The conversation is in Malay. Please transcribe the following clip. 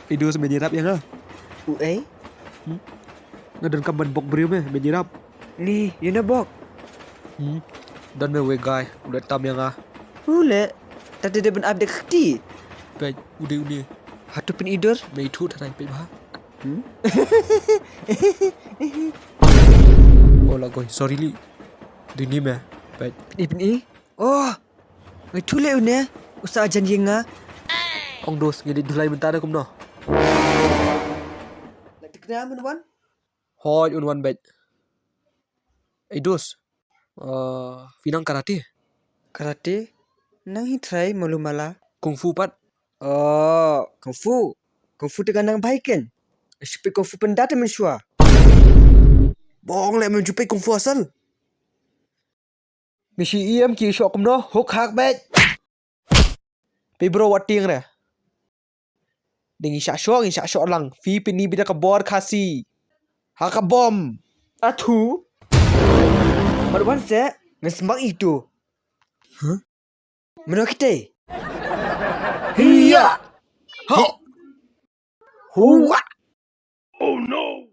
ไปดูสมัยยีรับยังอ่ะ Uai, Ngadon kaban bok berium ya sมัยยีรับ ni, you nak bok? Dan me we guy udah tam yang ah. Hule, tadi dia ben update keti. ไปอุดี Hatu pen idur. ไม่ทูดอะไรไปบ้าโอ้ละก้อย sorry ลิดูนี่แม่ไป Pen i. Oh, ngai thule une. Usaha jan yenga. องโดสngedit dulai bentar aku no Nak dikena mun wan? hoi unwan bet ai dos finang karate Karate. Nang hi try malu mala. kungfu pat Oh, kungfu. Kungfu dengan nang baik kan? Seperti kungfu pendata mensyua. bong le menjupai kungfu asal misi em ki shok no hook hak bet pe bro wating re ding isha shok lang fi pini bida ka bor khasi ha ka bom Atu. Malu wan se. Ngai semak itu. Huh? Menok kita. hiya ha huwa Oh no!